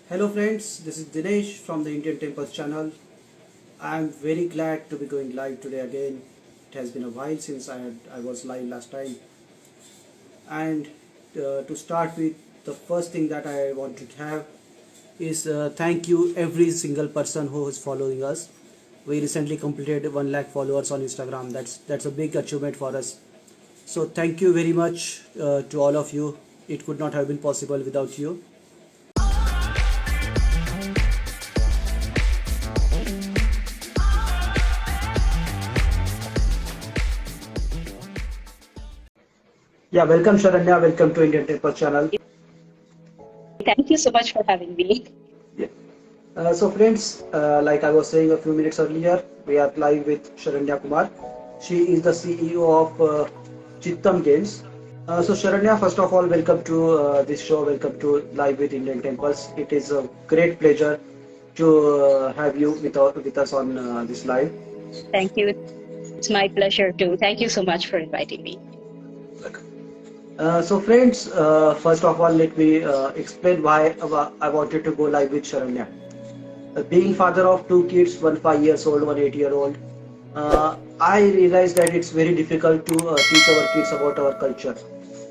Hello friends, this is Dinesh from the Indian Temples channel. I am very glad to be going live today again. It has been a while since I was live last time. And to start with, the first thing that I want to have is thank you every single person who is following us. We recently completed 1 lakh followers on Instagram. That's a big achievement for us. So thank you very much to all of you. It could not have been possible without you. Yeah, welcome Charanya, welcome to Indian Temple channel. Thank you so much for having me. Yeah. So friends, like I was saying a few minutes earlier, we are live with Charanya Kumar. She is the CEO of Chittam Games. So Charanya, first of all, welcome to this show. Welcome to Live with Indian Temples. It is a great pleasure to have you with us on this live. Thank you. It's my pleasure too. Thank you so much for inviting me. So friends, first of all, let me explain why I wanted to go live with Charanya. Being father of two kids, one 5 years old, one 8 year old, I realized that it's very difficult to teach our kids about our culture.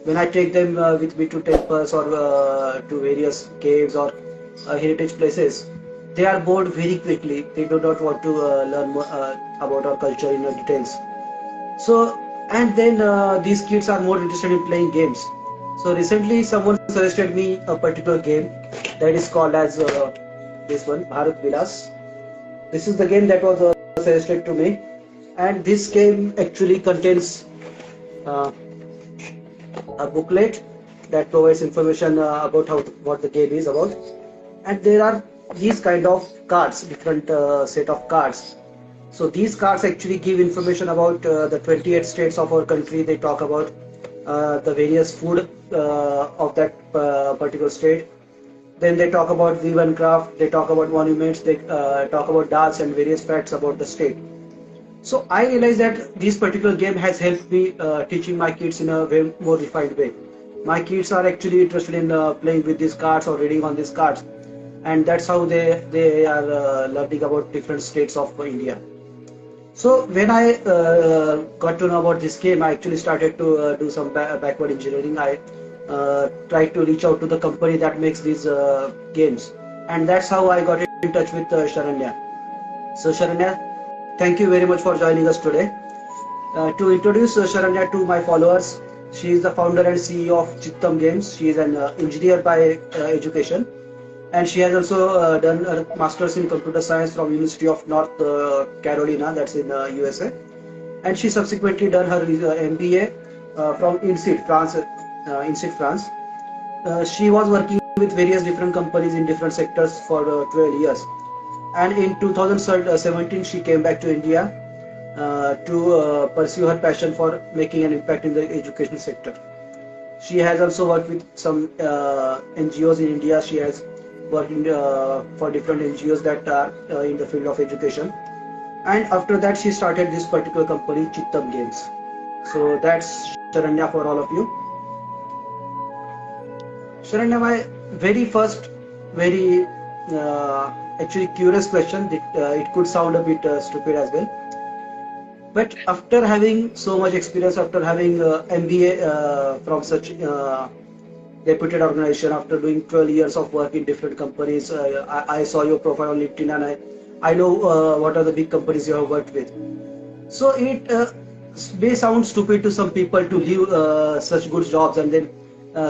When I take them with me to temples or to various caves or heritage places, they are bored very quickly. They do not want to learn more, about our culture in details. So, and then these kids are more interested in playing games. So recently, someone suggested me a particular game that is called as this one, Bharat Vilas. This is the game that was suggested to me, and this game actually contains uh, a booklet that provides information about how what the game is about, and there are these kind of cards, different set of cards. So these cards actually give information about the 28 states of our country. They talk about the various food of that particular state. Then they talk about weave and craft. They talk about monuments. They talk about dance and various facts about the state. So I realized that this particular game has helped me teaching my kids in a way more refined way. My kids are actually interested in playing with these cards or reading on these cards, and that's how they are learning about different states of India. So when I got to know about this game, I actually started to do some backward engineering. I tried to reach out to the company that makes these games, and that's how I got in touch with Charanya. So Charanya, thank you very much for joining us today. To introduce Charanya to my followers, she is the founder and CEO of Chittam Games. She is an engineer by education, and she has also done her master's in computer science from University of North Carolina, that's in USA, and she subsequently done her MBA from INSEAD France. She was working with various different companies in different sectors for 12 years, and in 2017 she came back to India to pursue her passion for making an impact in the education sector. She has also worked with some NGOs in India. She has worked for different NGOs that are in the field of education. And after that, she started this particular company, Chittam Games. So that's Charanya for all of you. Charanya, my very first, very actually curious question. It could sound a bit stupid as well. But after having so much experience, after having MBA from such reputed organization, after doing 12 years of work in different companies, I saw your profile on LinkedIn, and I know what are the big companies you have worked with. So it may sound stupid to some people to leave such good jobs and then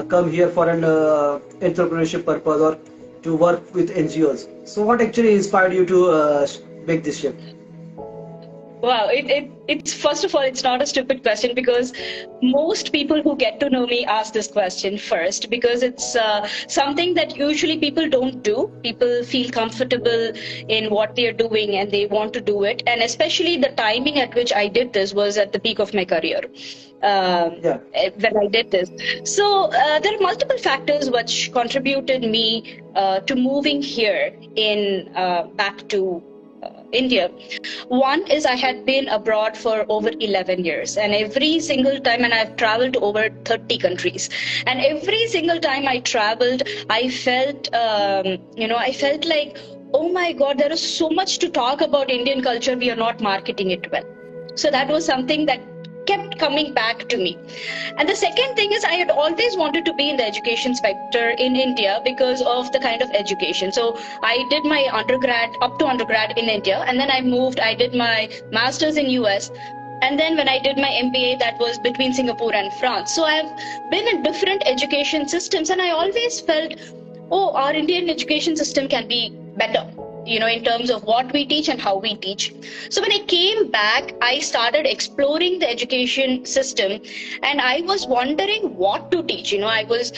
come here for an entrepreneurship purpose or to work with NGOs. So what actually inspired you to make this shift? Wow, it's first of all, it's not a stupid question because most people who get to know me ask this question first because it's something that usually people don't do. People feel comfortable in what they're doing and they want to do it. And especially the timing at which I did this was at the peak of my career. Yeah. When I did this. So there are multiple factors which contributed me to moving here in back to India. One is I had been abroad for over 11 years, and every single time, and I've traveled to over 30 countries, and every single time I traveled, I felt, I felt like, oh my God, there is so much to talk about Indian culture. We are not marketing it well. So that was something that kept coming back to me. And the second thing is I had always wanted to be in the education sector in India because of the kind of education. So I did my undergrad, up to undergrad in India, and then I did my master's in US. And then when I did my MBA, that was between Singapore and France. So I've been in different education systems, and I always felt, oh, our Indian education system can be better, in terms of what we teach and how we teach. So when I came back, I started exploring the education system, and I was wondering what to teach. I was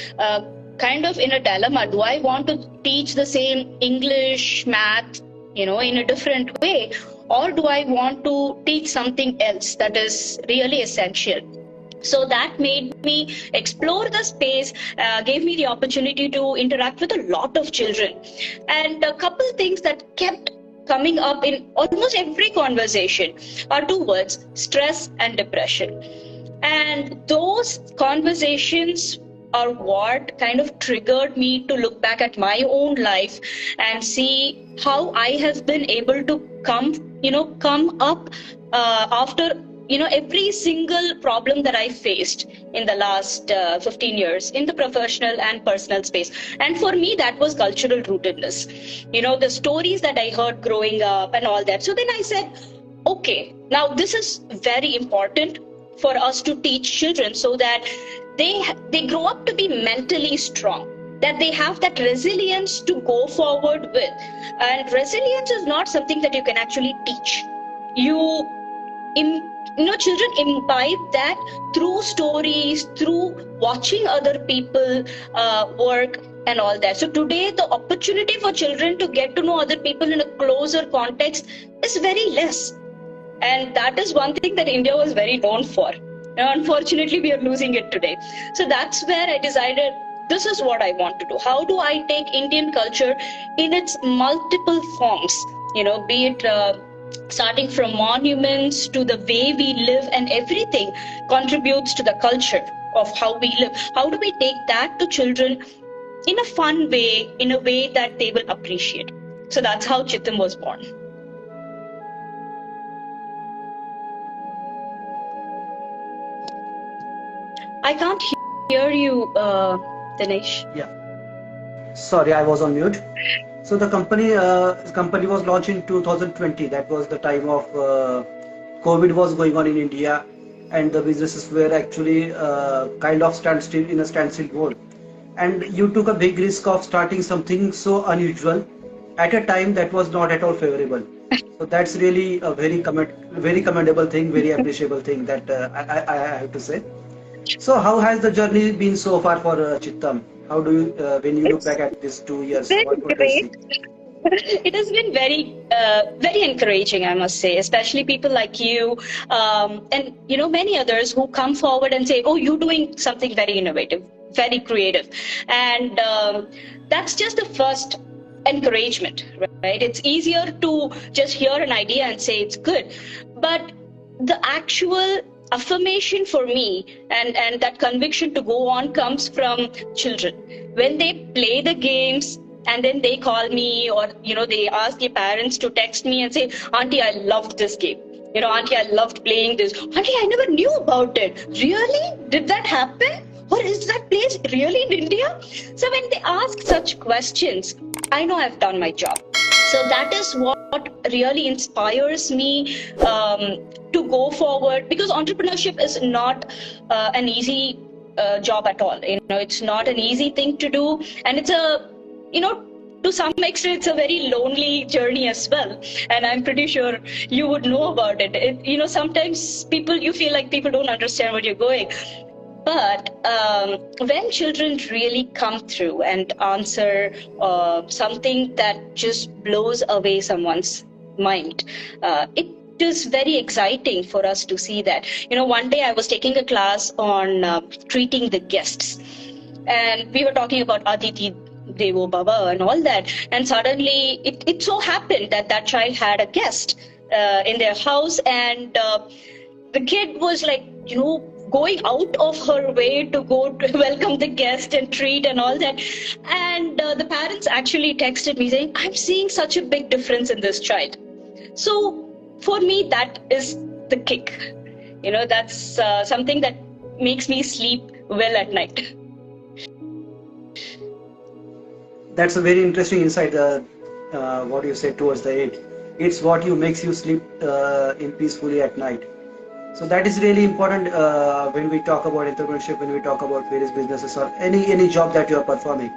kind of in a dilemma. Do I want to teach the same English, math, in a different way? Or do I want to teach something else that is really essential? So that made me explore the space, gave me the opportunity to interact with a lot of children. And a couple things that kept coming up in almost every conversation are two words: stress and depression. And those conversations are what kind of triggered me to look back at my own life and see how I have been able to come up after every single problem that I faced in the last 15 years in the professional and personal space. And for me, that was cultural rootedness. The stories that I heard growing up and all that. So then I said, okay, now this is very important for us to teach children so that they grow up to be mentally strong, that they have that resilience to go forward with. And resilience is not something that you can actually teach. Children imbibe that through stories, through watching other people work and all that. So today, the opportunity for children to get to know other people in a closer context is very less. And that is one thing that India was very known for. Unfortunately, we are losing it today. So that's where I decided this is what I want to do. How do I take Indian culture in its multiple forms, be it starting from monuments to the way we live, and everything contributes to the culture of how we live. How do we take that to children in a fun way, in a way that they will appreciate? So that's how Chittam was born. I can't hear you, Dinesh. Yeah. Sorry, I was on mute. So the company was launched in 2020. That was the time of COVID was going on in India, and the businesses were actually kind of in a standstill mode. And you took a big risk of starting something so unusual at a time that was not at all favorable. So that's really a very commendable thing, very appreciable thing that I have to say. So how has the journey been so far for Chittam? How do you, when you look back at these 2 years, what do you see? It has been very encouraging, I must say, especially people like you and many others who come forward and say, oh, you're doing something very innovative, very creative. And that's just the first encouragement, right? It's easier to just hear an idea and say it's good. But the actual affirmation for me and that conviction to go on comes from children. When they play the games and then they call me, or they ask their parents to text me and say, Auntie, I loved this game. Auntie, I loved playing this. Auntie, I never knew about it. Really? Did that happen? Or is that place really in India? So when they ask such questions, I know I've done my job. So that is what really inspires me to go forward, because entrepreneurship is not an easy job at all. It's not an easy thing to do, and it's to some extent, it's a very lonely journey as well. And I'm pretty sure you would know about it. Sometimes you feel like people don't understand what you're going. But when children really come through and answer something that just blows away someone's mind, it is very exciting for us to see that. One day I was taking a class on treating the guests, and we were talking about Aditi Devo Baba and all that. And suddenly it so happened that that child had a guest in their house, and the kid was like, going out of her way to go to welcome the guest and treat and all that. And the parents actually texted me saying, I'm seeing such a big difference in this child. So for me, that is the kick. That's something that makes me sleep well at night. That's a very interesting insight. What you said towards the end. It's what you makes you sleep in peacefully at night. So that is really important when we talk about entrepreneurship, when we talk about various businesses or any job that you are performing.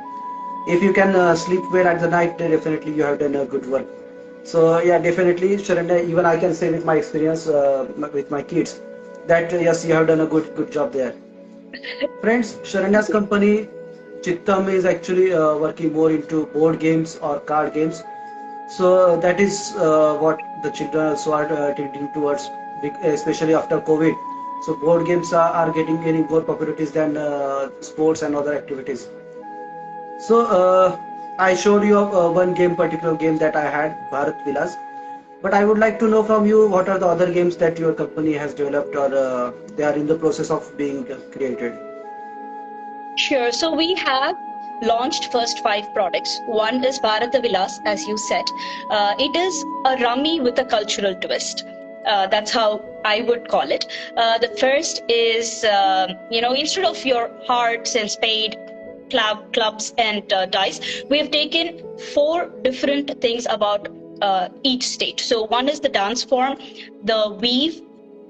If you can sleep well at the night, then definitely you have done a good work. So yeah, definitely, Sharanya, even I can say with my experience with my kids that yes, you have done a good job there. Friends, Sharanya's company Chittam is actually working more into board games or card games. So that is what the children also are tending towards, especially after COVID. So board games are getting more popularities than sports and other activities. So I showed you one particular game that I had, Bharat Vilas. But I would like to know from you what are the other games that your company has developed or they are in the process of being created. Sure. So we have launched first 5 products. One is Bharata Vilas, as you said. It is a rummy with a cultural twist. That's how I would call it. The first is, instead of your hearts and spade, clubs and dice, we have taken 4 different things about each state. So one is the dance form, the weave.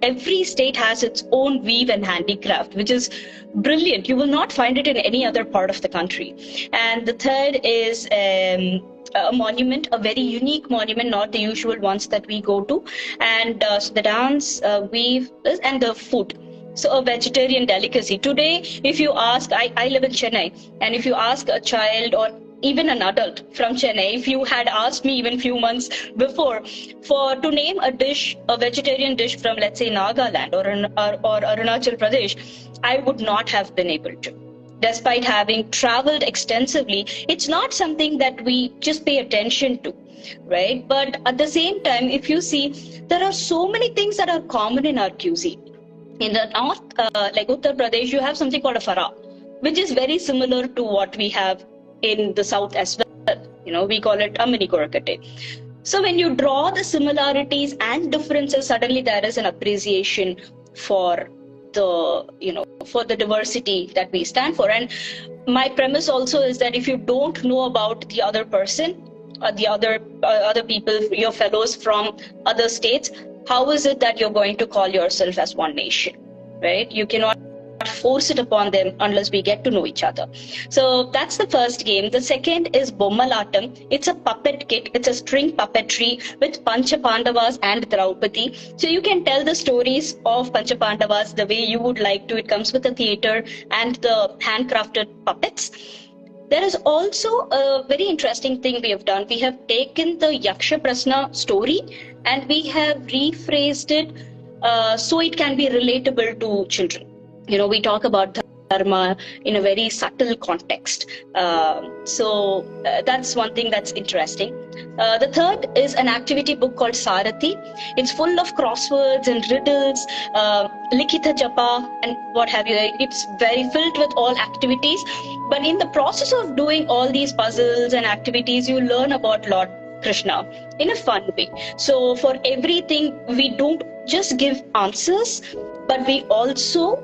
Every state has its own weave and handicraft, which is brilliant. You will not find it in any other part of the country. And the third is a monument, a very unique monument, not the usual ones that we go to. And so the dance, weave, and the food. So a vegetarian delicacy. Today, if you ask, I live in Chennai, and if you ask a child or even an adult from Chennai, if you had asked me even few months before to name a dish, a vegetarian dish from, let's say, Nagaland or Arunachal Pradesh, I would not have been able to. Despite having traveled extensively, it's not something that we just pay attention to, right? But at the same time, if you see, there are so many things that are common in our cuisine. In the north, like Uttar Pradesh, you have something called a farah, which is very similar to what we have in the south as well. We call it a mini korakate. So when you draw the similarities and differences, suddenly there is an appreciation for the diversity that we stand for. And my premise also is that if you don't know about the other person, the other people, your fellows from other states, how is it that you're going to call yourself as one nation, right? You cannot force it upon them unless we get to know each other. So that's the first game. The second is Bommalatam. It's a puppet kit. It's a string puppetry with Pancha Pandavas and Draupadi. So you can tell the stories of Pancha Pandavas the way you would like to. It comes with the theater and the handcrafted puppets. There is also a very interesting thing we have done. We have taken the Yaksha Prasna story and we have rephrased it so it can be relatable to children. We talk about dharma in a very subtle context. So that's one thing that's interesting. The third is an activity book called Sarathi. It's full of crosswords and riddles, Likita Japa and what have you. It's very filled with all activities. But in the process of doing all these puzzles and activities, you learn about Lord Krishna in a fun way. So for everything, we don't just give answers, but we also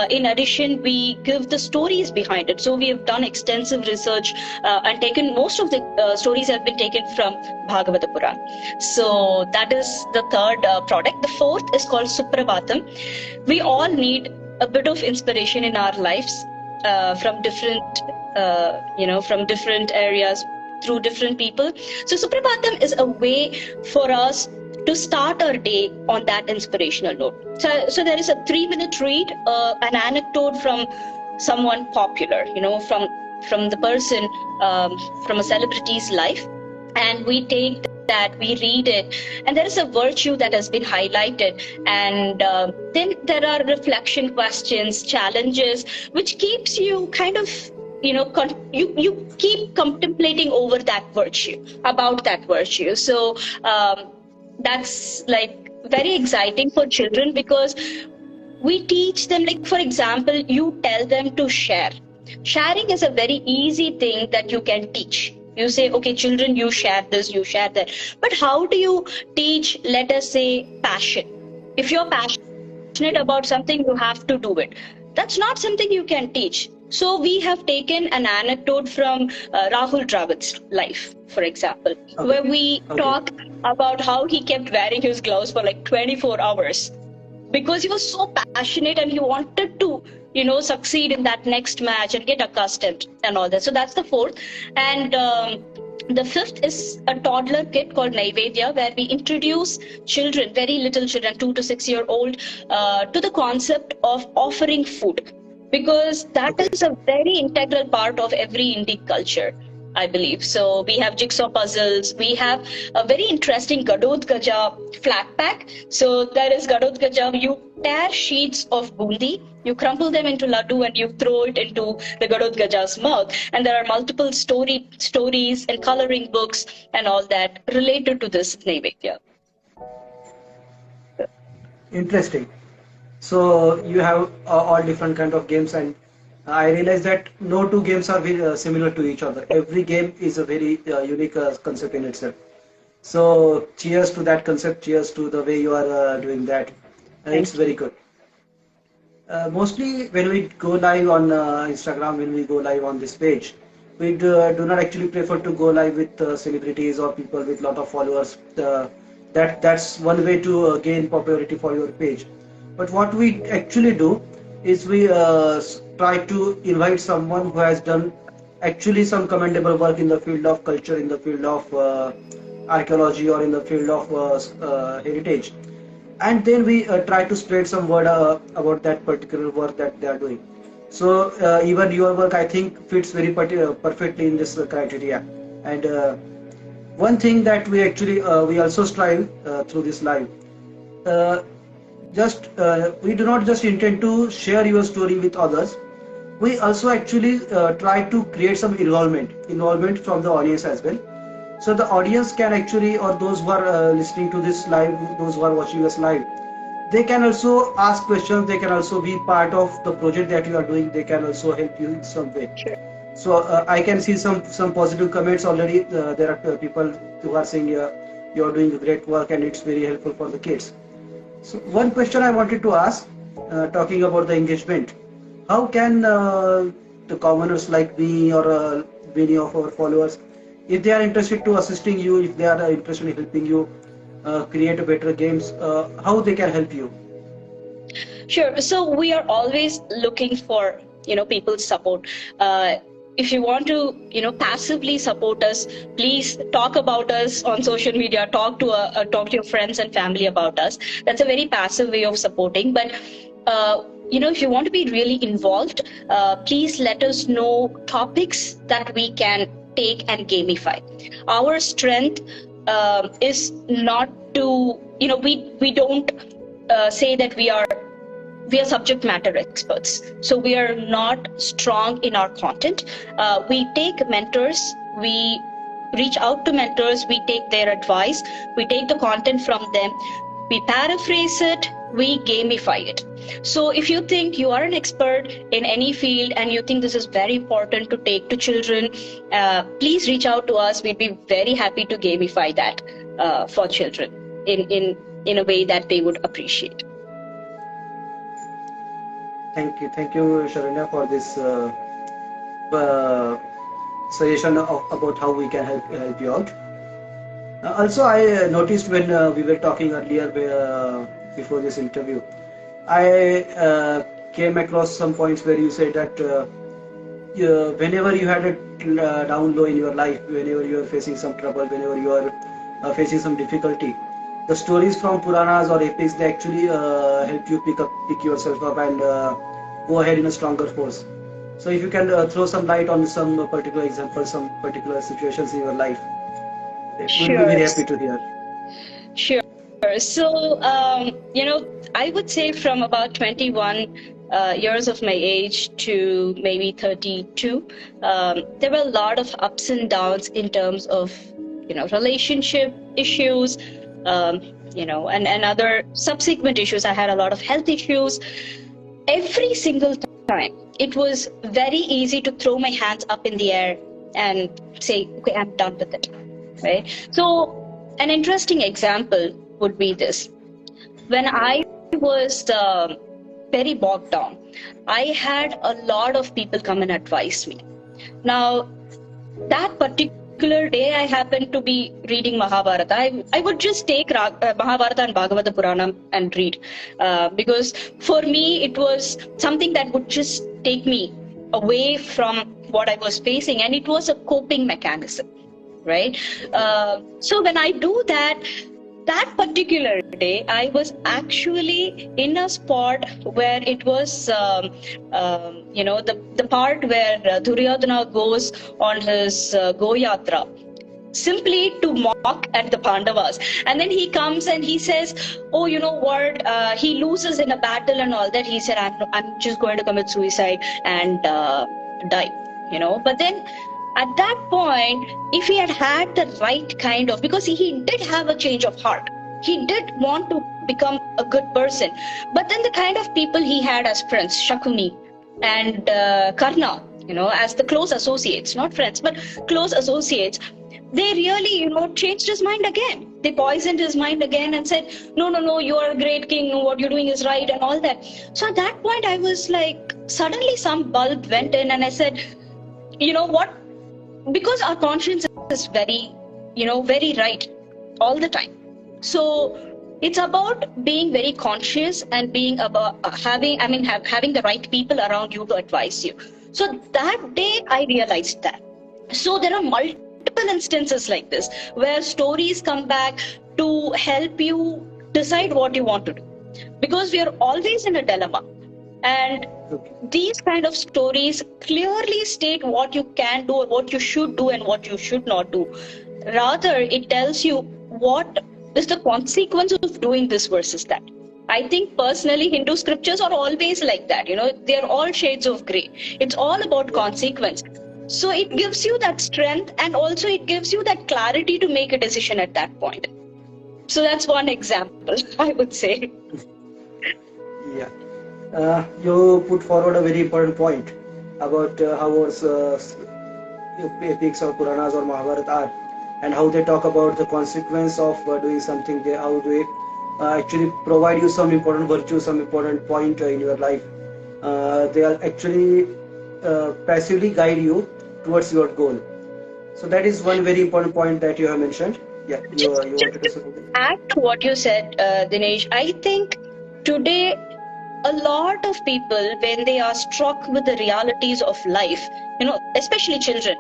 in addition, we give the stories behind it. So we have done extensive research and taken most of the stories have been taken from Bhagavata Puran. So that is the third product. The fourth is called Suprabhatam. We all need a bit of inspiration in our lives from different areas through different people. So Suprabhatam is a way for us to start our day on that inspirational note. So there is a 3-minute read, an anecdote from someone popular, from the person, from a celebrity's life, and we take that, we read it, and there is a virtue that has been highlighted, and then there are reflection questions, challenges, which keeps you kind of you keep contemplating over that virtue, about that virtue. So that's like very exciting for children, because we teach them, like for example, you tell them to share. Sharing is a very easy thing that you can teach. You say, okay, children, you share this, you share that. But how do you teach, let us say, passion? If you're passionate about something, you have to do it. That's not something you can teach. So we have taken an anecdote from Rahul Dravid's life, for example, Okay. where we Okay. talk about how he kept wearing his gloves for like 24 hours because he was so passionate and he wanted to succeed in that next match and get accustomed and all that. So that's the fourth. And the fifth is a toddler kit called Naivedya, where we introduce children, very little children, 2 to 6 year old, to the concept of offering food, because that Okay. is a very integral part of every Indic culture, I believe. So we have jigsaw puzzles. We have a very interesting Gadot Gaja flat pack. So there is Gadot Gaja. You tear sheets of bundi, you crumple them into laddu, and you throw it into the Gadot Gaja's mouth. And there are multiple stories and coloring books and all that related to this Naivedya. Interesting. So you have all different kind of games, and I realize that no two games are very, similar to each other. Every game is a very unique concept in itself. So cheers to that concept. Cheers to the way you are doing that. It's Thank you. very good. Mostly when we go live on Instagram, when we go live on this page, we do not actually prefer to go live with celebrities or people with lot of followers. That's one way to gain popularity for your page. But what we actually do is we try to invite someone who has done actually some commendable work in the field of culture, in the field of archaeology, or in the field of heritage, and then we try to spread some word about that particular work that they are doing. So even your work, I think, fits very perfectly in this criteria. And one thing that we actually we also strive through this live, uh, just we do not just intend to share your story with others. We also actually try to create some involvement from the audience as well. So the audience can actually, or those who are listening to this live, those who are watching us live, they can also ask questions. They can also be part of the project that you are doing. They can also help you in some way. Sure. So I can see some positive comments already. There are people who are saying you are doing great work and it's very helpful for the kids. So one question I wanted to ask, talking about the engagement, how can the commoners like me or many of our followers, if they are interested to assisting you, if they are interested in helping you create a better games, how they can help you? Sure. So we are always looking for, people's support. If you want to, passively support us, please talk about us on social media. Talk to your friends and family about us. That's a very passive way of supporting. But if you want to be really involved, please let us know topics that we can take and gamify. Our strength is not to, we don't say that we are subject matter experts. So we are not strong in our content. We take mentors, we reach out to mentors, we take their advice, we take the content from them, we paraphrase it, we gamify it. So if you think you are an expert in any field and you think this is very important to take to children, please reach out to us. We'd be very happy to gamify that for children in a way that they would appreciate. Thank you, Sharanya, for this uh, suggestion about how we can help you out. Also, I noticed when we were talking earlier before this interview, I came across some points where you said that whenever you had a down low in your life, whenever you are facing some trouble, whenever you are facing some difficulty, the stories from Puranas or epics, they actually help you pick yourself up and go ahead in a stronger force. So if you can throw some light on some particular examples, some particular situations in your life, we'll be Sure. very happy to hear. Sure. So, I would say from about 21 years of my age to maybe 32, there were a lot of ups and downs in terms of, relationship issues, and other subsequent issues. I had a lot of health issues. Every single time, it was very easy to throw my hands up in the air and say, okay, I'm done with it, right? So an interesting example would be this. When I was very bogged down, I had a lot of people come and advise me. Now, that particular day, I happened to be reading Mahabharata. I would just take Mahabharata and Bhagavata Purana and read, because for me, it was something that would just take me away from what I was facing, and it was a coping mechanism, right? So when I do that, that particular day, I was actually in a spot where it was, the part where Duryodhana goes on his Go Yatra, simply to mock at the Pandavas. And then he comes and he says, oh, you know what, he loses in a battle and all that. He said, I'm just going to commit suicide and die, But then at that point, if he had had the right kind of, because he did have a change of heart, he did want to become a good person, but then the kind of people he had as friends, Shakuni and Karna, as the close associates, not friends, but close associates, they really, changed his mind again. They poisoned his mind again and said, no, you are a great king, no, what you're doing is right and all that. So at that point, I was like, suddenly some bulb went in and I said, you know what? Because our conscience is very, very right all the time. So it's about being very conscious and being about having the right people around you to advise you. So that day I realized that. So there are multiple instances like this where stories come back to help you decide what you want to do, because we are always in a dilemma. And these kind of stories clearly state what you can do, what you should do, and what you should not do. Rather, it tells you what is the consequence of doing this versus that. I think personally, Hindu scriptures are always like that. They're all shades of gray. It's all about consequence. So it gives you that strength, and also it gives you that clarity to make a decision at that point. So that's one example, I would say. Yeah. You put forward a very important point about how our epics or Puranas or Mahabharata are, and how they talk about the consequence of doing something. How they actually provide you some important virtue, some important point in your life. They are actually passively guide you towards your goal. So that is one very important point that you have mentioned. Yeah, you wanted to say something? Add to what you said, Dinesh. I think today a lot of people, when they are struck with the realities of life, especially children,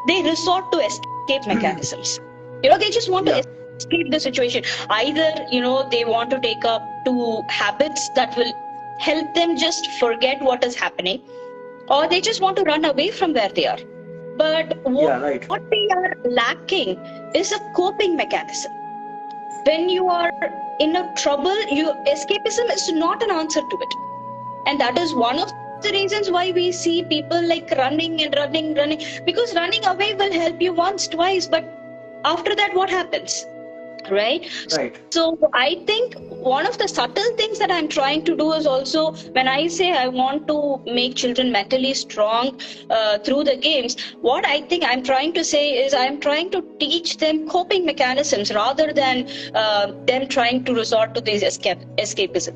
they resort to escape mechanisms. They just want to escape the situation. Either, they want to take up to habits that will help them just forget what is happening, or they just want to run away from where they are. But what we are lacking is a coping mechanism. When you are in a trouble, escapism is not an answer to it. And that is one of the reasons why we see people like running, because running away will help you once, twice, but after that, what happens? Right? So I think one of the subtle things that I'm trying to do is also, when I say I want to make children mentally strong through the games, what I think I'm trying to say is I'm trying to teach them coping mechanisms rather than them trying to resort to this escapism.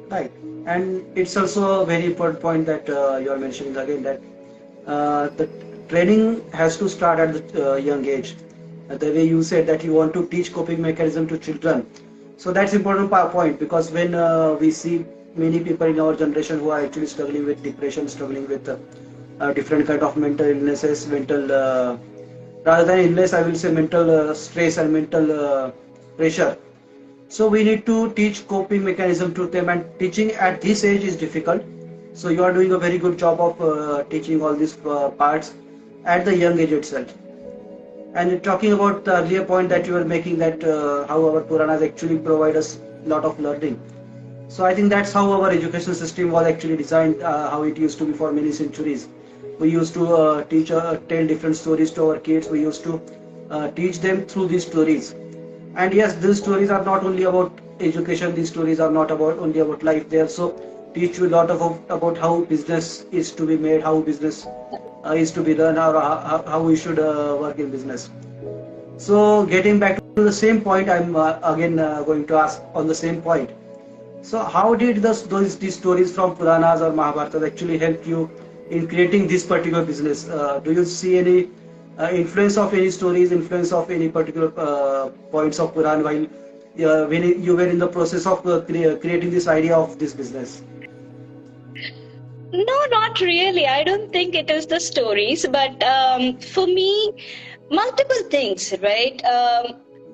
Right. And it's also a very important point that you are mentioning again, that the training has to start at the young age. The way you said that you want to teach coping mechanism to children, so that's important point, because when we see many people in our generation who are actually struggling with depression, struggling with different kind of mental illnesses, rather than illness, I will say mental stress and mental pressure. So we need to teach coping mechanism to them, and teaching at this age is difficult. So you are doing a very good job of teaching all these parts at the young age itself. And talking about the earlier point that you were making, that how our Puranas actually provide us a lot of learning. So I think that's how our education system was actually designed, how it used to be for many centuries. We used to tell different stories to our kids. We used to teach them through these stories. And yes, these stories are not only about education. These stories are not about only about life. They also teach you a lot of about how business is to be made, how business is to be done, or how we should work in business. So getting back to the same point, I'm again going to ask on the same point. So how did these stories from Puranas or Mahabharata actually help you in creating this particular business? Do you see any influence of any stories, influence of any particular points of Puran while when you were in the process of creating this idea of this business? No, not really. I don't think it is the stories, but for me, multiple things, right?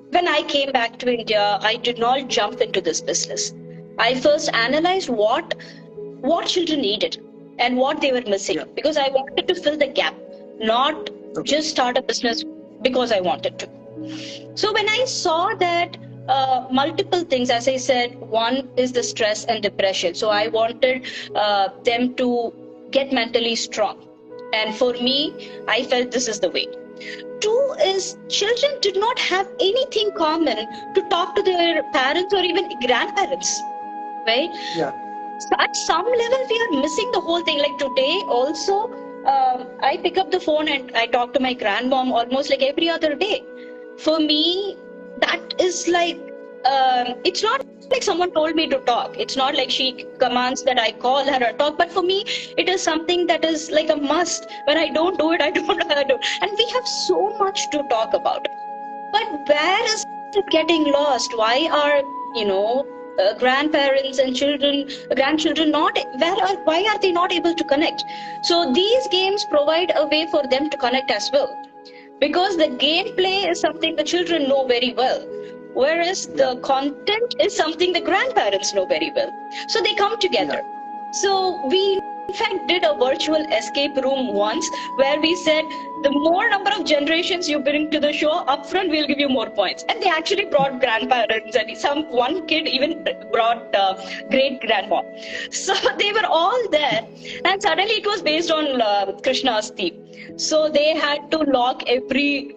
When I came back to India, I did not jump into this business. I first analyzed what children needed and what they were missing, Yeah. because I wanted to fill the gap, not Okay. just start a business because I wanted to. So when I saw that multiple things, as I said, one is the stress and depression. So I wanted them to get mentally strong. And for me, I felt this is the way. Two is children did not have anything common to talk to their parents or even grandparents, right? Yeah. So at some level, we are missing the whole thing. Like today, also, I pick up the phone and I talk to my grandmom almost like every other day. For me, that is like, it's not like someone told me to talk. It's not like she commands that I call her or talk. But for me, it is something that is like a must. When I don't do it, I don't know how to do. And we have so much to talk about. But where is it getting lost? Why are, grandparents and grandchildren not, why are they not able to connect? So these games provide a way for them to connect as well. Because the gameplay is something the children know very well, whereas the content is something the grandparents know very well. So they come together. So we in fact did a virtual escape room once where we said the more number of generations you bring to the show upfront, we'll give you more points. And they actually brought grandparents, and one kid even brought great grandma. So they were all there, and suddenly it was based on Krishna's theme. So they had to lock every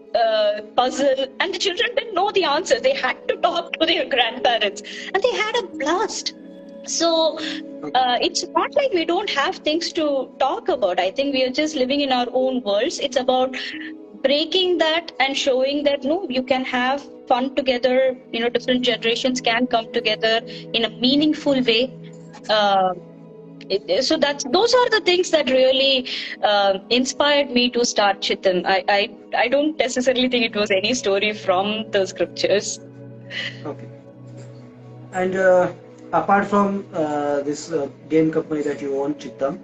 puzzle, and the children didn't know the answers. They had to talk to their grandparents, and they had a blast. So it's not like we don't have things to talk about. I think we are just living in our own worlds. It's about breaking that and showing that no, you can have fun together. Different generations can come together in a meaningful way. So those are the things that really inspired me to start Chittam. I don't necessarily think it was any story from the scriptures. Okay. And apart from this game company that you own, Chittam,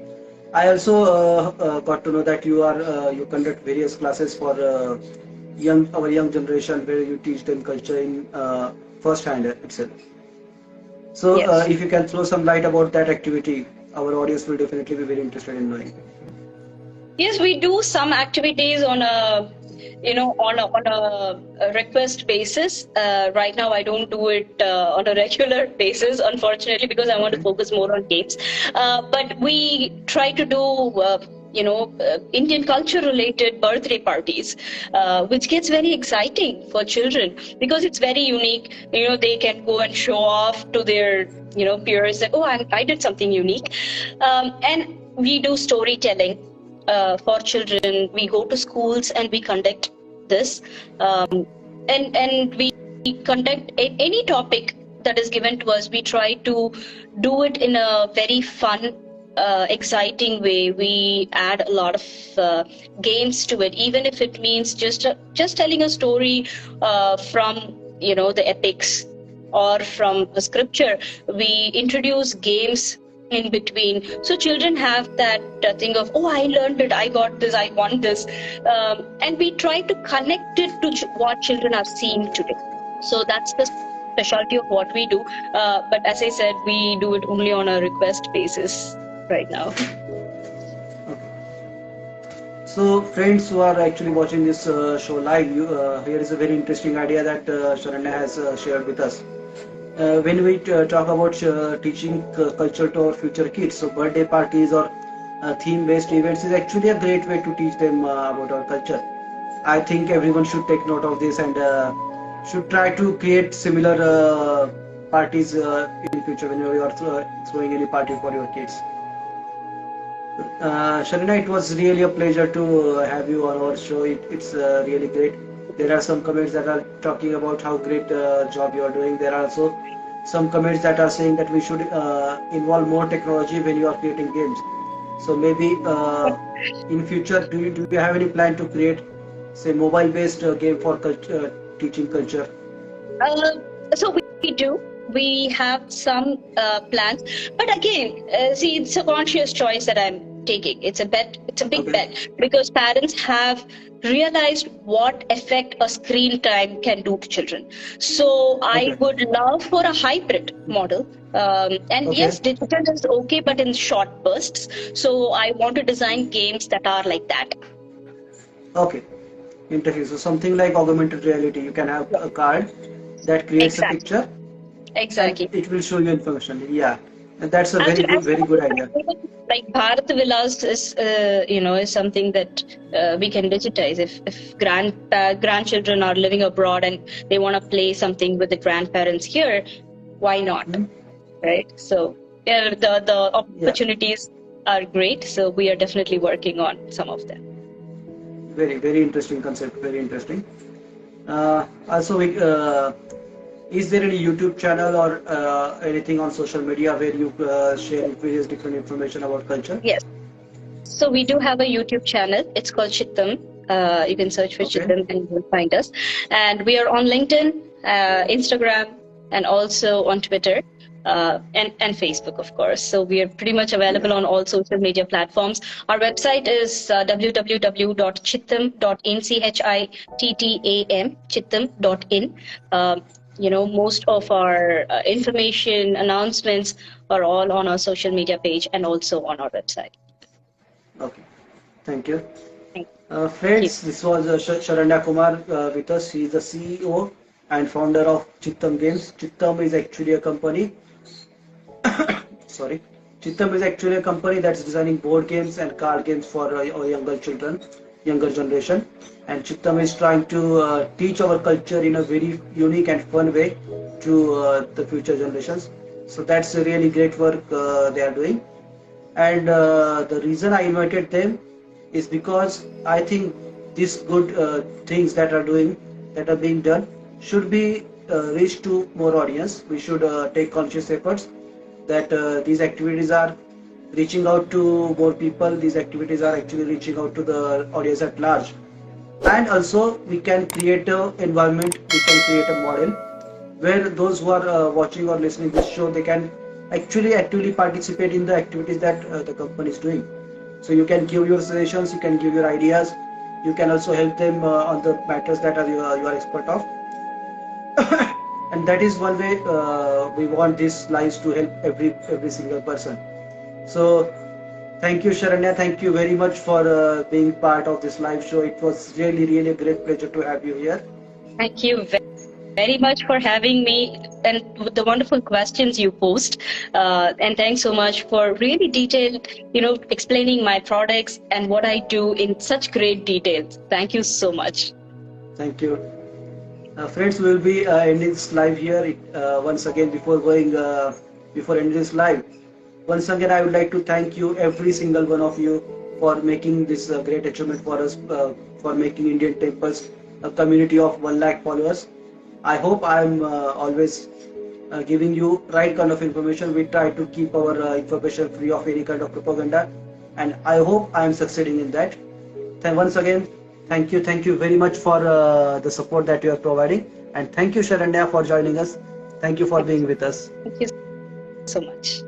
I also got to know that you conduct various classes for our young generation, where you teach them culture in first hand itself. So Yes. if you can throw some light about that activity, our audience will definitely be very interested in knowing. Yes, we do some activities on a request basis. Right now, I don't do it on a regular basis, unfortunately, because I want to focus more on games. But we try to do Indian culture related birthday parties, which gets very exciting for children because it's very unique. They can go and show off to their peers that, oh, I did something unique. And we do storytelling for children. We go to schools and we conduct this, and we conduct any topic that is given to us. We try to do it in a very fun, exciting way. We add a lot of games to it, even if it means just telling a story from the epics or from a scripture. We introduce games in between, so children have that thing of, oh, I learned it, I got this, I want this, and we try to connect it to what children are seeing today. So that's the specialty of what we do, but as I said, we do it only on a request basis right now. So friends who are actually watching this show live, here is a very interesting idea that Charanya has shared with us. when we talk about teaching culture to our future kids, so birthday parties or theme-based events is actually a great way to teach them about our culture. I think everyone should take note of this and should try to create similar parties in future when you are throwing any party for your kids. Sharina, it was really a pleasure to have you on our show. It's really great. There are some comments that are talking about how great job you are doing. There are also some comments that are saying that we should involve more technology when you are creating games. So maybe in future, do you have any plan to create, say, mobile-based game for teaching culture? So we do. We have some plans, but again, see, it's a conscious choice that I'm taking. It's a bet. It's a big Okay. bet because parents have realized what effect a screen time can do to children. So I Okay. would love for a hybrid model. And Okay. yes, digital is okay, but in short bursts. So I want to design games that are like that. Okay. Interesting. So something like augmented reality. You can have Yeah, a card that creates a exactly. picture and Exactly. it will show you information. Yeah, and that's a Absolutely. very good idea. Like Bharat Vilas is, is something that we can digitize. If grandchildren are living abroad and they want to play something with the grandparents here, why not, Hmm? right? So yeah, the Yeah, opportunities are great. So we are definitely working on some of them. very interesting concept. Very interesting. Also, is there any YouTube channel or anything on social media where you share various different information about culture? Yes. So we do have a YouTube channel. It's called Chittam. You can search for Okay, Chittam and you'll find us. And we are on LinkedIn, Instagram, and also on Twitter. And Facebook, of course. So we are pretty much yeah, available on all social media platforms. Our website is www.chittam.in, Chittam, chittam.in. Most of our information, announcements are all on our social media page and also on our website. okay. Thank you. Thank you. Friends, this was Charanya Kumar with us. He is the CEO and founder of Chittam Games. Chittam is actually a company. Sorry, Chittam is actually a company that's designing board games and card games for our younger children, younger generation. And Chittam is trying to teach our culture in a very unique and fun way to the future generations. So that's a really great work they are doing. And the reason I invited them is because I think these good things that are being done should be reached to more audience. We should take conscious efforts that these activities are reaching out to more people. These activities are actually reaching out to the audience at large. And also we can create a environment, we can create a model where those who are watching or listening this show, they can actually actively participate in the activities that the company is doing. So you can give your suggestions, you can give your ideas, you can also help them on the matters that you are expert of. And that is one way we want these lives to help every single person. So thank you, Sharanya. Thank you very much for being part of this live show. It was really a great pleasure to have you here. Thank you very much for having me and the wonderful questions you posed. And thanks so much for really detailed, explaining my products and what I do in such great details. Thank you so much. Thank you. Friends, we will be ending this live here. Once again, before ending this live, once again, I would like to thank you, every single one of you, for making this great achievement for us, for making Indian Temples a community of 1 lakh followers. I hope I am always giving you right kind of information. We try to keep our information free of any kind of propaganda, and I hope I am succeeding in that. Once again, thank you very much for the support that you are providing, and thank you, Sharanya, for joining us. Thank you for being with us. Thank you so much.